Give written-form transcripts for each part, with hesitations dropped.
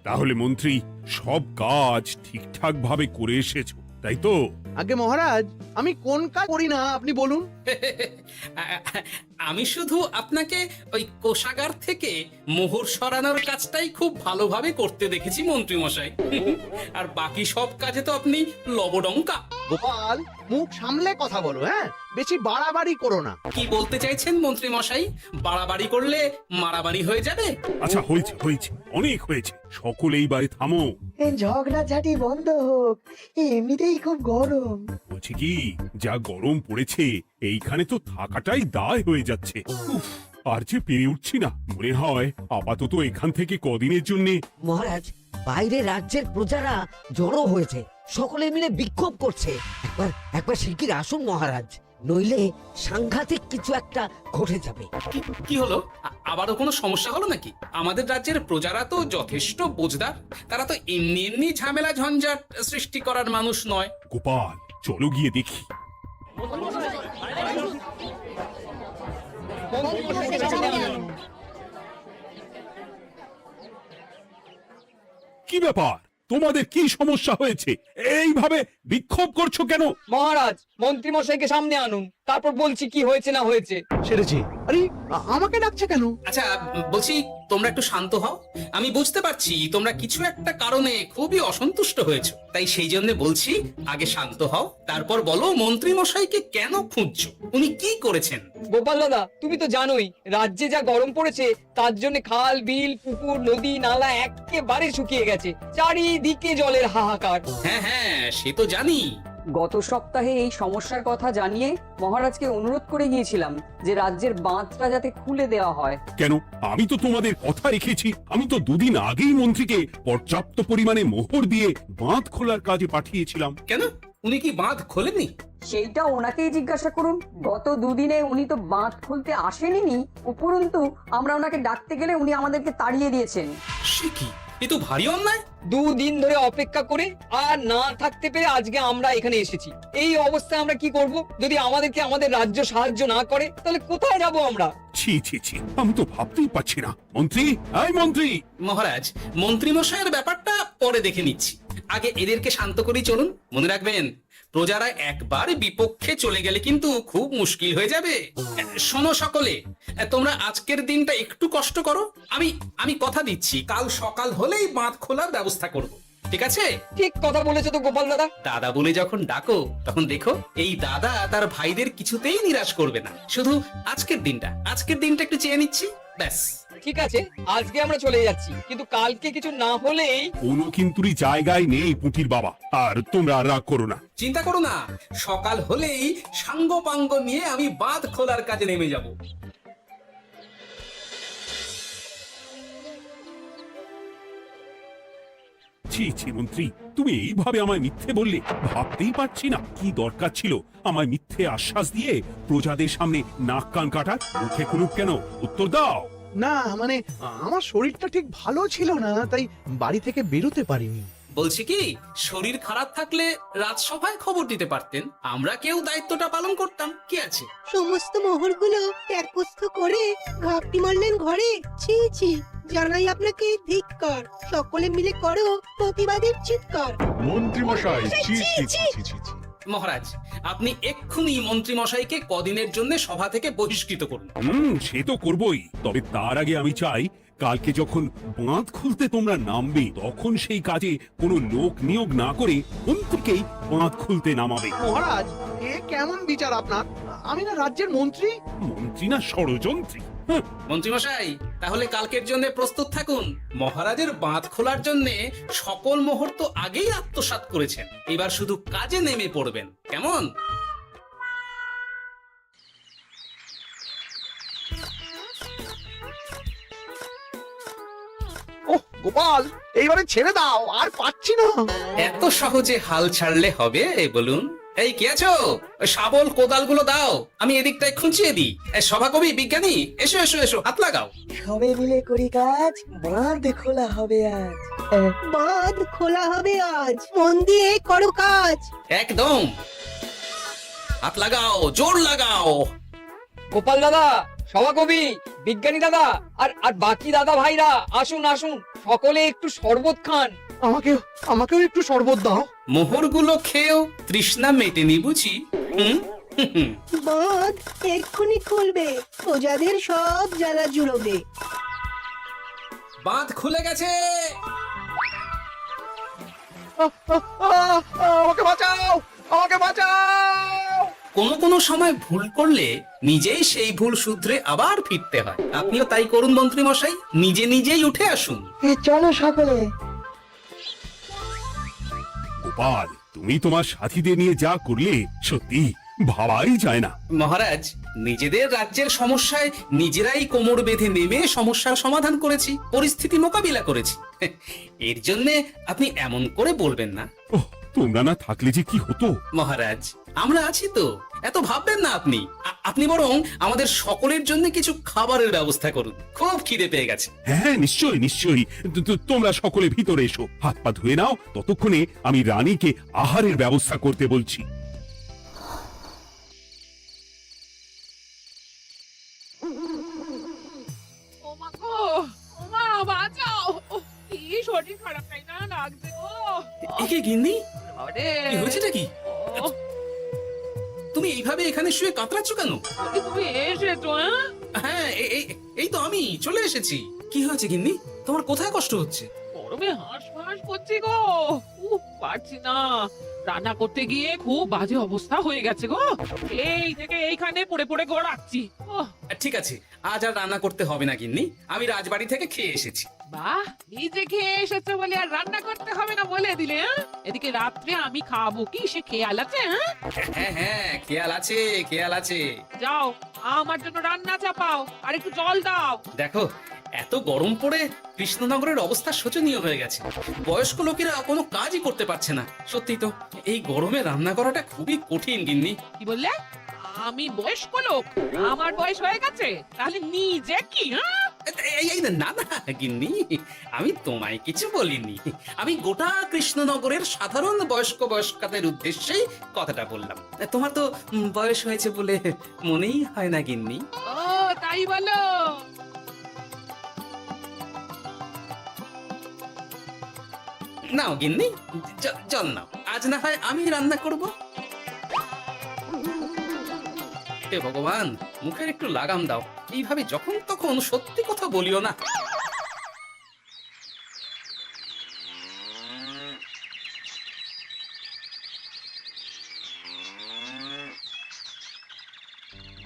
তাহলে মন্ত্রী সব কাজ ঠিকঠাক ভাবে করে এসেছো, তাই তো? আগে মহারাজ, আমি কোন কাজ করি না আপনি বলুন। আমি শুধু আপনাকে ওই কোষাগার থেকে মোহর সরানোর কাজটাই খুব ভালোভাবে করতে দেখেছি মন্ত্রী মশাই। আর বাকি সব কাজে তো আপনি লবডঙ্কা। গোপাল, মুখ সামলে কথা বলো, হ্যাঁ? বেশি বাড়াবাড়ি করো না। কি বলতে চাইছেন মন্ত্রী মশাই? বাড়াবাড়ি করলে মারামারি হয়ে যাবে? আচ্ছা, হয়েছে হয়েছে, অনেক হয়েছে, সকলে এইবারে থামো। ঝগড়াঝাটি বন্ধ হোক, এমনিতেই খুব গরম। বলছি কি, যা গরম পড়েছে এইখানে তো থাকাটাই দায় হয়ে যাচ্ছে। উফ, আর যে পেরে উঠছি না। মনে হয় আপাতত এখান থেকে কদিনের জন্য। মহারাজ, বাইরে রাজ্যের প্রজারা জড়ো হয়েছে, সকলে মিলে বিক্ষোভ করছে। একবার একবার শিগগির আসুন মহারাজ, নইলে সাংঘাতিক কিছু একটা ঘটে যাবে। কি হলো? আবারও কোনো সমস্যা হলো নাকি? আমাদের রাজ্যের প্রজারা তো যথেষ্ট বোঝদার, তারা তো এমনি এমনি ঝামেলা ঝঞ্ঝাট সৃষ্টি করার মানুষ নয়। গোপাল, চলো গিয়ে দেখি। কি ব্যাপার, তোমাদের কি সমস্যা হয়েছে? এইভাবে বিক্ষোভ করছো কেন? মহারাজ, মন্ত্রী মশাইকে সামনে আনুন, তারপর বলছি কি হয়েছে না হয়েছে। সেরেছি। আরে, আমাকে ডাকছে কেন? আচ্ছা, বলছি তোমরা একটু শান্ত হও। আমি বুঝতে পারছি তোমরা কিছু একটা কারণে খুবই অসন্তুষ্ট হয়েছো, তাই সেই জন্য বলছি আগে শান্ত হও, তারপর বলো মন্ত্রী মশাইকে কেন খুঁজছো, উনি কি করেছেন? গোপাল দাদা, তুমি তো জানোই রাজ্যে যা গরম পড়েছে, তার জন্য খাল বিল পুকুর নদী নালা একেবারে শুকিয়ে গেছে, চারিদিকে জলের হাহাকার। হ্যাঁ হ্যাঁ, সে তো জানি। গত সপ্তাহে এই সমস্যার কথা জানিয়ে মহারাজকে অনুরোধ করে গিয়েছিলাম যে রাজ্যের বাঁধটা যাতে খুলে দেওয়া হয়। কেন? আমি তো তোমাদের কথা রেখেছি। আমি তো দুদিন আগেই মন্ত্রীকে পর্যাপ্ত পরিমাণে মোহর দিয়ে বাঁধ খোলার কাজে পাঠিয়েছিলাম। কেন, উনি কি বাঁধ খোলেননি? সেইটা ওনাকেই জিজ্ঞাসা করুন। গত দুদিনে উনি তো বাঁধ খুলতে আসেনি, উপরন্তু আমরা ওনাকে ডাকতে গেলে উনি আমাদেরকে তাড়িয়ে দিয়েছেন। সে কি, এ তো ভারী অন্যায়। দুদিন ধরে অপেক্ষা করে আর না থাকতে পেরে আজকে আমরা এখানে এসেছি। এই অবস্থায় আমরা কি করব? যদি আমাদেরকে আমাদের রাজ্য সাহায্য না করে, তাহলে কোথায় যাব আমরা? ছি ছি ছি, আমি তো ভাবতেই পারছি না। মন্ত্রী, এই মন্ত্রী! মহারাজ, মন্ত্রী মশাইয়ের ব্যাপারটা পরে দেখে নিচ্ছি, আগে এদেরকে শান্ত করেই চলুন। মনে রাখবেন, প্রজারা একবার বিপক্ষে চলে গেলে কিন্তু খুব মুশকিল হয়ে যাবে। শোনো সকলে, তোমরা আজকের দিনটা একটু কষ্ট করো। আমি কথা দিচ্ছি, কাল সকাল হলেই বাঁধ খোলার ব্যবস্থা করব, ঠিক আছে? ঠিক কথা বলেছো তো গোপাল দাদা। দাদা বলে যখন ডাকো, তখন দেখো এই দাদা তার ভাইদের কিছুতেই নিরাশ করবে না। শুধু আজকের দিনটা একটু চেয়ে নিচ্ছি, ব্যাস। ঠিক আছে, আজকে আমরা চলে যাচ্ছি, কিন্তু কালকে কিছু না হলেই। কোনো কিন্তুরই জায়গায় নেই পুঁটির বাবা। আর তোমরা রাগ করো না। চিন্তা করো না, সকাল হলেই সাঙ্গ পাঙ্গ নিয়ে আমি বাঁধ খোলার কাজে নেমে যাব। ছি ছি মন্ত্রী, তুমি এইভাবে আমায় মিথ্যে বললে। ভাবতেই পারছি না কি দরকার ছিল আমায় মিথ্যে আশ্বাস দিয়ে প্রজাদের সামনে নাক কান কাটার। মুখে কুলুপ কেন? উত্তর দাও। না মানে, আমার শরীরটা ঠিক ভালো ছিল না, তাই বাড়ি থেকে বেরোতে পারিনি। বলছি কি, শরীর খারাপ থাকলে রাজসভায় খবর দিতে পারতেন, আমরা কেউ দায়িত্বটা পালন করতাম, কি আছে? সমস্ত মোহরগুলো ত্যাগস্থ করে ঘাপটি মারলেন ঘরে। ছি ছি, জানাই আপনাকে ধিক্কার। সকলে মিলে করো প্রতিবাদের চিৎকার। মন্ত্রী মশাই, ছি ছি ছি ছি ছি ছি। মহারাজ, আপনি এক্ষুনি মন্ত্রী মশাইকে কদিনের জন্য সভা থেকে বহিষ্কৃত করুন। সে তো করবই, তবে তার আগে আমি চাই কালকে যখন বাঁধ খুলতে তোমরা নামবে, তখন সেই কাজে কোনো লোক নিয়োগ না করে অন্তকেই বাঁধ খুলতে নামাবে। মহারাজ, এ কেমন বিচার আপনার? আমি না রাজ্যের মন্ত্রী। মন্ত্রী না ষড়যন্ত্রী। মন্ত্রী মশাই, তাহলে কালকের জন্য প্রস্তুত থাকুন। মহারাজের বাঁধ খোলার জন্য সকল মোহর তো আগেই আত্মসাৎ করেছেন, এবার শুধু কাজে নেমে পড়বেন, কেমন? ওহ গোপাল, এইবারে ছেড়ে দাও, আর পাচ্ছি না। এত সহজে হাল ছাড়লে হবে বলুন? এই কে আছো? ওই শাবল কোদাল গুলো দাও, আমি এদিকটায় খুঁচিয়ে দিই। সভাকবি, বিজ্ঞানী, এসো এসো এসো, হাত লাগাও। সবে মিলে করি কাজ, বাঁধ খোলা হবে আজ। বাঁধ খোলা হবে আজ, মন দিয়ে করো কাজ। একদম, হাত লাগাও, জোর লাগাও। গোপাল দাদা, সভাকবি, বিজ্ঞানী দাদা আর আর বাকি দাদা ভাইরা আসুন আসুন, সকলে একটু শরবত খান। আমাকেও একটু শরবত দাও। মোহরগুলো খেয়েও তৃষ্ণা মেটেনি বুঝি? হুম হুম। বাঁধ এক্ষুনি খুলবে, প্রজাদের সব জ্বালা জুড়বে। বাঁধ খুলে গেছে। আমাকে বাঁচাও, আমাকে বাঁচাও। কোনো সময় ভুল করলে নিজেই সেই ভুল শুধরে আবার ফিরতে হয়। আপনিও তাই করুন মন্ত্রী মশাই, নিজেই উঠে আসুন। চলো সকলে। গোপাল, তুমি তোমার সাথীদের নিয়ে যা করলে সত্যি ভাবাই যায় না। মহারাজ, নিজেদের রাজ্যের সমস্যায় নিজেরাই কোমর বেঁধে নেমে সমস্যার সমাধান করেছি, পরিস্থিতি মোকাবিলা করেছি। এর জন্যে আপনি এমন করে বলবেন না। ওহ, তোমরা না থাকলে যে কি হতো। মহারাজ, আমরা আছি তো, এত ভাববেন না আপনি। আপনি বরং আমাদের সকলের জন্য কিছু খাবারের ব্যবস্থা করুন, খুব খিদে পেয়ে গেছে। হ্যাঁ, নিশ্চয়ই। তোমরা সকলে ভিতরে এসো, হাত পা ধুয়ে নাও। ততক্ষণে আমি রানীকে আহারের ব্যবস্থা করতে বলছি। শরীর খারাপ তাই না লাগছে গো। একে গিন্নি, আরে কি হয়েছেটা কি? তুমি এইভাবে এখানে শুয়ে কাতরাচ্ছ কেন? তুমি এসেছো? হ্যাঁ, এই তো আমি চলে এসেছি। কি হয়েছে গিন্নি? তোমার কোথায় কষ্ট হচ্ছে? গরমে হাঁস করছি গো। পারছি না, রান্না করতে গিয়ে খুব বাজে অবস্থা হয়ে গেছে গো। এই থেকে এইখানে পড়ে পড়ে গড়াচ্ছি। ঠিক আছে, আজ আর রান্না করতে হবে না গিন্নি, আমি রাজবাড়ি থেকে খেয়ে এসেছি। বাহ, নিজে খেয়ে এসেছো বলে আর রান্না করতে হবে না বলে দিলে? এদিকে রাত্রে আমি খাবো কি সে খেয়াল আছে? হ্যাঁ, খেয়াল আছে। যাও, আমার জন্য রান্না চাপাও আর একটু জল দাও। দেখো, এত গরম পড়ে কৃষ্ণনগরের অবস্থা শোচনীয় হয়ে গেছে। বয়স্ক লোকেরা কোনো কাজই করতে পারছে না। সত্যি তো, এই গরমে রান্না করাটা খুবই কঠিন গিন্নি। কি বললে? আমি বয়স্ক লোক? আমার বয়স হয়ে গেছে, তাহলে নিজে কি? না গিন্নি, আমি তোমায় কিছু বলিনি। আমি গোটা কৃষ্ণনগরের সাধারণ বয়স্কাদের উদ্দেশ্যেই কথাটা বললাম। তোমার তো বয়স হয়েছে বলে মনেই হয় না গিন্নি। ও তাই বলো? নাও গিন্নি, জল নাও। আজ না হয় আমি রান্না করব। হে ভগবান, মুখের একটু লাগাম দাও। এইভাবে যখন তখন সত্যি কথা বলিও না।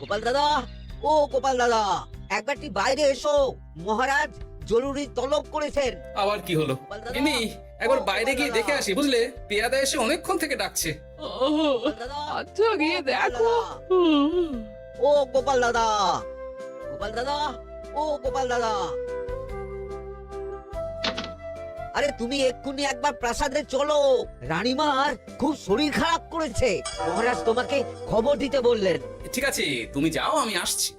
গোপাল দাদা, ও গোপাল দাদা, একবারটি বাইরে এসো। মহারাজ জরুরি তলব করেছেন। আবার কি হলো? গোপাল দাদা, গিন্নি, একবার ও বাইরে গিয়ে গোপাল দেখে দাদা। আসি, বুঝলে? পেয়াদা এসে অনেকক্ষণ থেকে ডাকছে। গোপাল দাদা, আচ্ছা, গিয়ে দেখো। ও গোপাল দাদা, গোপাল দাদা, ও গোপাল দাদা, আরে তুমি এক্ষুনি একবার প্রাসাদে চলো। রানীমার খুব শরীর খারাপ করেছে, মহারাজ তোমাকে খবর দিতে বললেন। ঠিক আছে, তুমি যাও, আমি আসছি।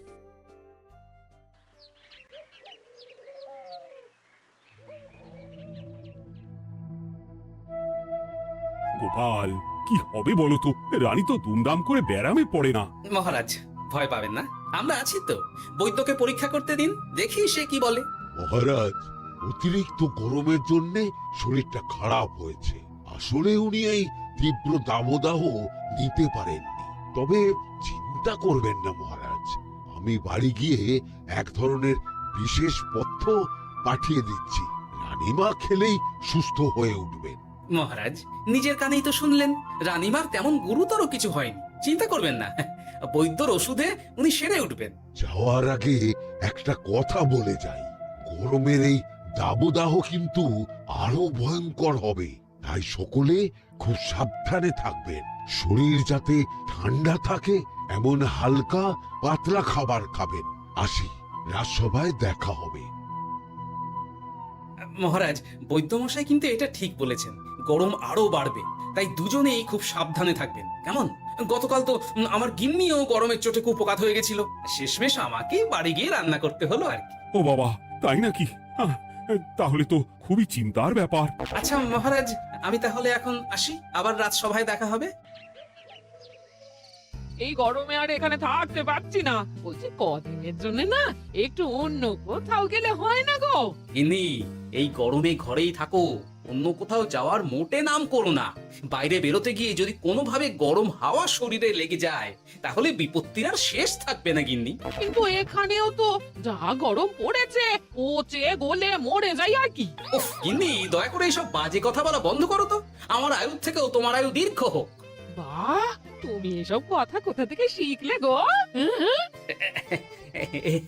গোপাল, কি হবে বলো তো? রানী তো দুমদাম করে ব্যারামে পড়ে না। মহারাজ, ভয় পাবেন না, আমরা আছি তো। বৈদ্যকে পরীক্ষা করতে দিন, দেখি সে কি বলে। মহারাজ, অতিরিক্ত গরমের জন্য শরীরটা খারাপ হয়েছে। আসলে উনি এই তীব্র দাবদাহ নিতে পারেননি। তবে চিন্তা করবেন না মহারাজ, আমি বাড়ি গিয়ে এক ধরনের বিশেষ পথ্য পাঠিয়ে দিচ্ছি। রানীমা খেলেই সুস্থ হয়ে উঠবেন। মহারাজ, নিজের কানেই তো শুনলেন, রানীমার তেমন গুরুতর কিছু হয়নি, চিন্তা করবেন না। বৈদ্যর ওষুধে উনি সেরে উঠবেন। যাওয়ার আগে একটা কথা বলে যাই, গরমের এই দাবদাহ কিন্তু আরো ভয়ঙ্কর হবে। তাই সকলে খুব সাবধানে থাকবেন। শরীর যাতে ঠান্ডা থাকে এমন হালকা পাতলা খাবার খাবেন। আসি, রাজসভায় দেখা হবে। মহারাজ, বৈদ্যমশাই কিন্তু এটা ঠিক বলেছেন, গরম আরো বাড়বে, তাই দুজনেই খুব সাবধানে থাকবেন, কেমন? গতকাল তো আমার গিন্নিও গরমের চোটে কুপকাত হয়ে গেছিল, শেষমেশ আমাকেই বাড়ি গিয়ে রান্না করতে হলো আর কি। ও বাবা, তাই নাকি? তাহলে তো খুবই চিন্তার ব্যাপার। আচ্ছা মহারাজ, আমি তাহলে এখন আসি, আবার রাজসভায় দেখা হবে। এই গরমে আর এখানে থাকতে পারছি না। বলছি কদিনের জন্য না একটু অন্য কোথাও গেলে হয় না গো? গিন্নি, এই গরমে ঘরেই থাকো, অন্য কোথাও যাওয়ার মোটে নাম করো না। বাইরে বেরোতে গিয়ে যদি কোনোভাবে গরম হাওয়া শরীরে লেগে যায় তাহলে বিপত্তির আর শেষ থাকবে না গিন্নি। কিন্তু এখানেও তো যা গরম পড়েছে, পচে গলে মরে যাই আর কি। উফ গিন্নি, দয়া করে এইসব বাজে কথা বলা বন্ধ করো তো। আমার আয়ুর থেকেও তোমার আয়ু দীর্ঘ হোক। বাহ, তুমি এসব কথা কোথা থেকে শিখলে গো?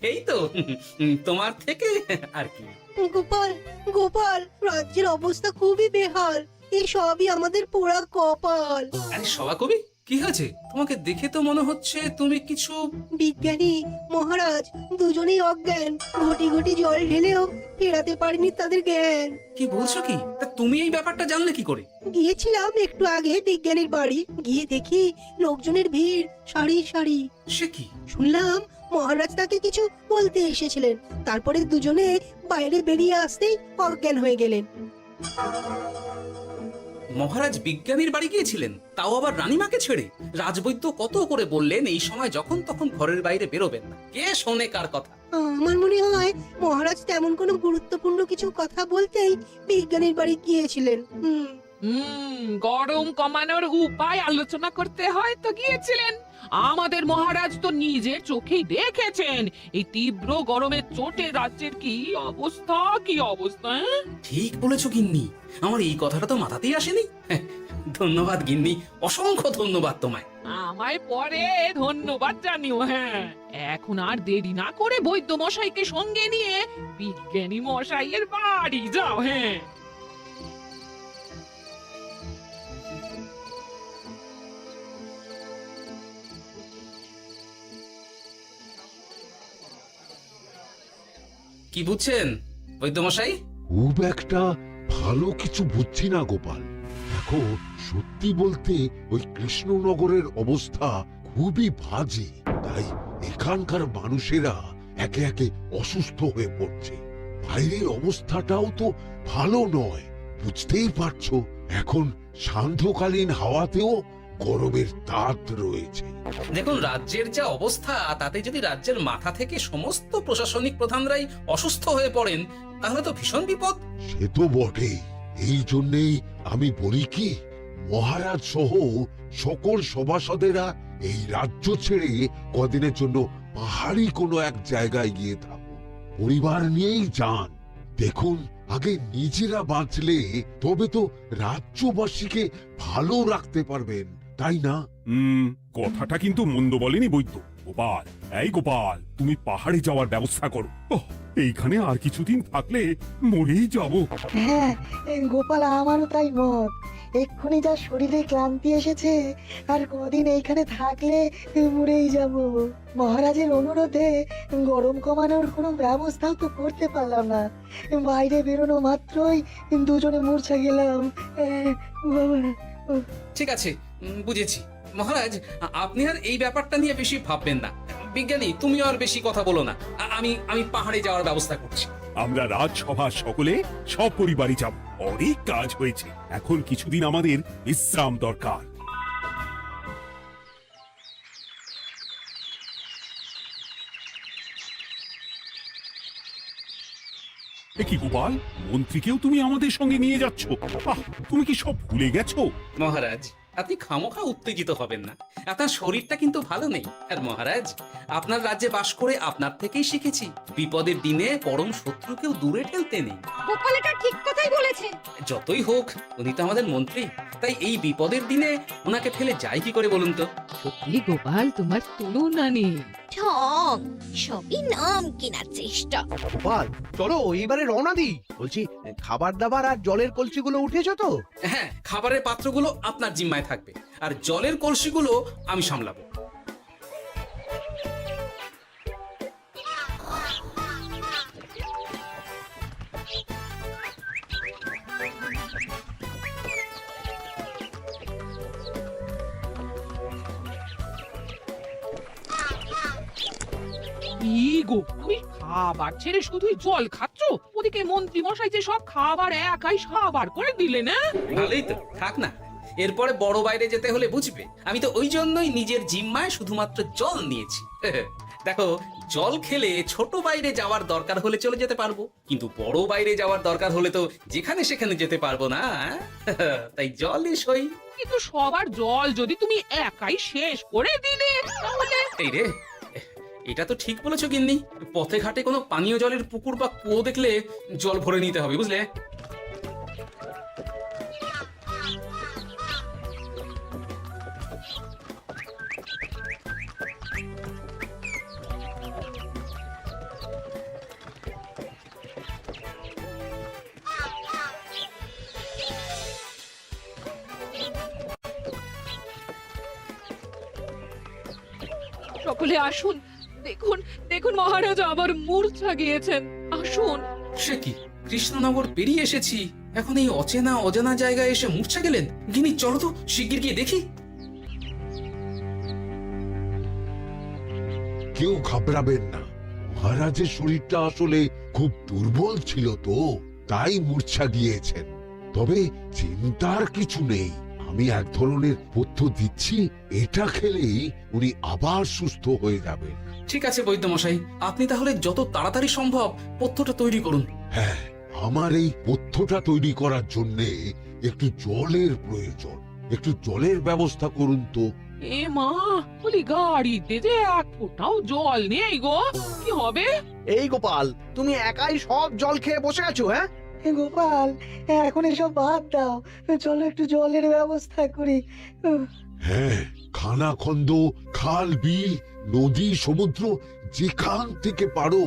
এই তো তোমার থেকে আর কি। গোপাল গোপাল, রাজ্যের অবস্থা খুবই বেহাল। এই সবই আমাদের পোড়া কপাল। আরে সভা কবি, কি হয়েছে? তোমাকে দেখে তো মনে হচ্ছে তুমি কিছু। বিজ্ঞানী মহারাজ দুজনেই অজ্ঞান। ঘটি ঘটি জল ঢেলেও ফেরাতে পারেনি তাদের জ্ঞান। কি বলছো কি? তা তুমি এই ব্যাপারটা জানলে কি করে? গিয়েছিলাম একটু আগে বিজ্ঞানীর বাড়ি, গিয়ে দেখি লোকজনের ভিড় সারি সারি। সে কি? শুনলাম মহারাজ তাকে কিছু বলতে এসেছিলেন, তারপরে দুজনে বাইরে বেরিয়ে আসতেই অজ্ঞান হয়ে গেলেন। মহারাজ বিজ্ঞানীর বাড়ি গিয়েছিলেন, তাও আবার রানীমাকে ছেড়ে? রাজবৈদ্য কত করে বললেন এই সময় যখন তখন ঘরের বাইরে বেরোবেন না। কে শোনে কার কথা? আমার মনে হয় মহারাজ তেমন কোনো গুরুত্বপূর্ণ কিছু কথা বলতেই বিজ্ঞানীর বাড়ি গিয়েছিলেন। গরম কমানোর উপায় আলোচনা করতে হয় তো গিয়েছিলেন। আমাদের মহারাজ তো নিজের চোখেই দেখেছেন এই তীব্র গরমের চোটে রাজ্যের কি অবস্থা, কি অবস্থা। ঠিক বলেছো গিন্নি, আমার এই কথাটা তো মাথাতেই আসেনি। ধন্যবাদ গিন্নি, অসংখ্য ধন্যবাদ তোমায়। আমায় পরে ধন্যবাদ জানিও। হ্যাঁ, এখন আর দেরি না করে বৈদ্য মশাইকে সঙ্গে নিয়ে বিজ্ঞানী মশাইয়ের বাড়ি যাও। হ্যাঁ, কি বুঝছেন বৈদ্যমশাই? খুব একটা ভালো কিছু বুঝছি না গোপাল। দেখো, সত্যি বলতে ওই কৃষ্ণনগরের অবস্থা খুবই বাজে। তাই এখানকার মানুষেরা একে একে অসুস্থ হয়ে পড়ছে। বাইরের অবস্থাটাও তো ভালো নয়, বুঝতেই পারছো। এখন সান্ধ্যকালীন হাওয়াতেও গরমের তাপ রয়েছে। দেখুন, রাজ্যের যা অবস্থা তাতে যদি রাজ্যের মাথা থেকে সমস্ত প্রশাসনিক প্রধানরাই অসুস্থ হয়ে পড়েন তাহলে তো ভীষণ বিপদ। সে তো বটেই। এই জন্যেই আমি বলি কি, মহারাজ সহ সকল সভাসদেরা এই রাজ্য ছেড়ে কদিনের জন্য পাহাড়ি কোনো এক জায়গায় গিয়ে থাকুন, পরিবার নিয়েই যান। দেখুন, আগে নিজেরা বাঁচলে তবে তো রাজ্যবাসীকে ভালো রাখতে পারবেন, তাই না? কথাটা কিন্তু মন্দ বলেনি বৈদ্য। গোপাল, এই গোপাল, তুমি পাহাড়ে যাওয়ার ব্যবস্থা করো। এইখানে আর কিছুদিন থাকলে মরেই যাব। হ্যাঁ গোপাল, আমারও তাই মত। এক্ষুনি যা শরীরে ক্লান্তি এসেছে, আর কদিন এইখানে থাকলে মরেই যাব। মহারাজের অনুরোধে গরম কমানোর কোনো ব্যবস্থাও তো করতে পারলাম না। বাইরে বেরোনো মাত্রই দুজনে মূর্ছা গেলাম। ঠিক আছে, বুঝেছি। মহারাজ, আপনি আর এই ব্যাপারটা নিয়ে বেশি ভাববেন না। বিজ্ঞানী, তুমিও আর বেশি কথা বলো না। আমি পাহাড়ে যাওয়ার ব্যবস্থা করছি। আমরা রাজসভা সকলে সপরিবারই যাব। অনেক কাজ হয়েছে, এখন কিছুদিন আমাদের বিশ্রাম দরকার। কি গোপাল, মন্ত্রীকেও তুমি আমাদের সঙ্গে নিয়ে যাচ্ছ? তুমি কি সব ভুলে গেছো? মহারাজ, আপনি খামোখা উত্তেজিত হবেন না। আপনার শরীরটা কিন্তু ভালো নেই। আর মহারাজ, আপনার রাজ্যে বাস করে আপনার থেকেই শিখেছি বিপদের দিনে পরম শত্রুকেও দূরে ঠেলতে নেই। গোপাল এটা ঠিক কথাই বলেছে। যতই হোক, উনি তো আমাদের মন্ত্রী, তাই এই বিপদের দিনে ওনাকে ফেলে যায় কি করে বলুন তো? সত্যি গোপাল, তোমার তুলনা নেই। ঠক, সবই নাম কেনার চেষ্টা। গোপাল, চলো এইবারে রওনা দিই। বলছি, খাবার দাবার আর জলের কলসিগুলো উঠেছো তো? হ্যাঁ, খাবারের পাত্রগুলো আপনার জিম্মায় থাকবে, আর জলের কলসিগুলো আমি সামলাবো। কি গো, তুমি খাবার ছেড়ে শুধুই জল খাচ্ছ? ওদিকে মন্ত্রী মশাই যে সব খাবার একাই সাবার করে দিলে না? ভালোই তো, থাক না। এরপরে বড় বাইরে যেতে হলে বুঝবে। আমি তো ওই জন্যই নিজের জিম্মায় শুধুমাত্র জল নিয়েছি। দেখো, জল খেলে ছোট বাইরে যাওয়ার দরকার হলে চলে যেতে পারবো, কিন্তু বড় বাইরে যাওয়ার দরকার হলে তো যেখানে সেখানে যেতে পারবো না। তাই জলই সই। কিন্তু সবার জল যদি তুমি একাই শেষ করে দিলে তাহলে এই রে, এটা তো ঠিক বলেছো গিন্নি। পথে ঘাটে কোনো পানীয় জলের পুকুর বা কুয়ো দেখলে জল ভরে নিতে হবে, বুঝলে? সকলে আসুন। দেখুন দেখুন, মহারাজ আবার মূর্ছা গিয়েছেন। আসুন। সে কি, কৃষ্ণনগর পেরিয়ে এসেছি, এখন এই অচেনা অজানা জায়গায় এসে মূর্ছা গেলেন? গিনি, চলো তো শিগগির গিয়ে দেখি। কেউ ঘাবড়াবেন না, মহারাজের শরীরটা আসলে খুব দুর্বল ছিল তো, তাই মূর্ছা গিয়েছেন। তবে চিন্তার কিছু নেই, আমি এক ধরনের পথ্য দিচ্ছি, এটা খেলেই উনি আবার সুস্থ হয়ে যাবেন। ঠিক আছে বৈদ্য মশাই, আপনি তাহলে যত তাড়াতাড়ি সম্ভব পথ্যটা তৈরি করুন। হ্যাঁ, আমার এই পথ্যটা তৈরি করার জন্য একটু জলের প্রয়োজন, একটু জলের ব্যবস্থা করুন তো। এ মা, বলি গাড়িতে যে এক ফোঁটাও জল নেই গো, কি হবে? এই গোপাল, তুমি একাই সব জল খেয়ে বসে আছো? হ্যাঁ গোপাল, এখন এসব বাদ দাও, চলো একটু জলের ব্যবস্থা করি। হ্যাঁ, খানাখন্দ, খাল, বিল, নদী, সমুদ্র, যেখান থেকে পারো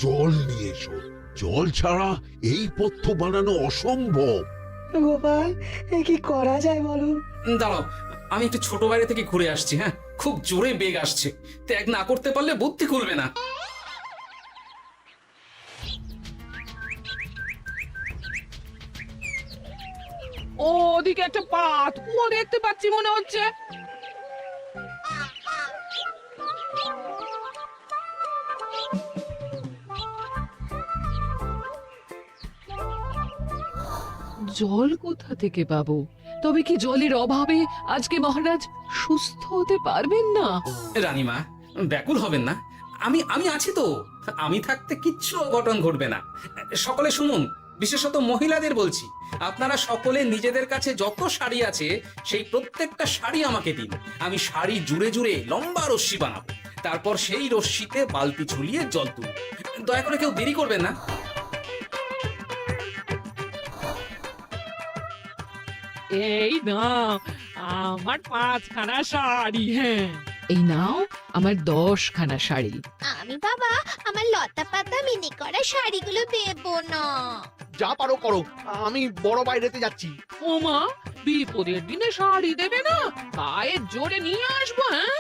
জল নিয়ে এসো। জল ছাড়া এই পথ্য বানানো অসম্ভব। গোপাল, কি করা যায় বলো? দাঁড়াও, আমি একটু ছোট বাইরে থেকে ঘুরে আসছি। হ্যাঁ, খুব জোরে বেগ আসছে, ত্যাগ না করতে পারলে বুদ্ধি খুলবে না। ওদিকে একটা পাত কুয়ো দেখতে পাচ্ছি মনে হচ্ছে। জল কোথা থেকে পাবো? তবে কি জলের অভাবে আজকে মহারাজ সুস্থ হতে পারবেন না? রানীমা, ব্যাকুল হবেন না, আমি আমি আছি তো। আমি থাকতে কিচ্ছু অঘটন ঘটবে না। সকলে শুনুন, বিশেষত মহিলাদের বলছি, আপনারা সকলে নিজেদের কাছে যত শাড়ি আছে সেই প্রত্যেকটা শাড়ি আমাকে দিন। আমি শাড়ি জুড়ে জুড়ে লম্বা রশ্মি বানাবো, তারপর সেই রশ্মিতে বালতি ঝুলিয়ে জল তুলব। দয়া করে কেউ দেরি করবেন না। এই নাও আমার 5খানা শাড়ি। হ্যাঁ, এই নাও আমার 10খানা শাড়ি। আমি বাবা আমার লতা পাতা মিনি করা শাড়িগুলো দেবো না। যা পারো করো, আমি বড় বাইরেতে যাচ্ছি। ওমা, বিপদের দিনে শাড়ি দেবে না? গায়ের জোরে নিয়ে আসবো। হ্যাঁ,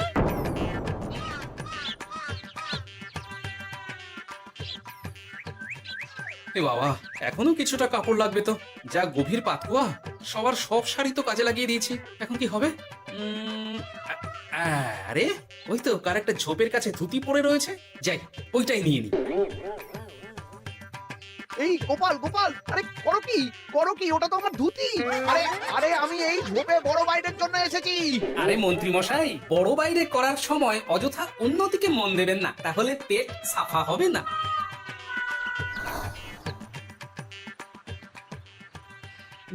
এ বাবা, এখনো কিছুটা কাপড় লাগবে তো। যা গভীর পাতকুয়া, সবার সব শাড়ি তো কাজে লাগিয়ে দিয়েছি, এখন কি হবে? আরে ওই তো কার একটা ঝোপের কাছে ধুতি পড়ে রয়েছে, যাই ওইটাই নিয়ে নি। এই গোপাল, গোপাল, আরে করো কি, ওটা তো আমার ধুতি। আরে আরে আমি এই ঝোপে বড় বাইরের জন্য এসেছি। আরে মন্ত্রী মশাই, বড় বাইরে করার সময় অযথা অন্যদিকে মন দেবেন না, তাহলে পেট সাফা হবে না।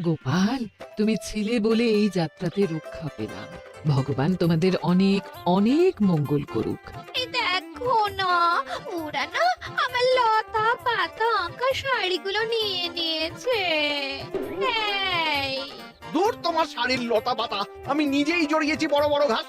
গোপাল, তুমি ছিলে বলে এই যাত্রাতে রক্ষা পেলাম। ভগবান তোমাদের অনেক অনেক মঙ্গল করুক। এই দেখো না, ওরা না আমার লতা পাতা আঁকা শাড়িগুলো নিয়ে নিয়েছে। এই দূর তোমার শাড়ির লতা পাতা, আমি নিজেই জড়িয়েছি বড় বড় ঘাস।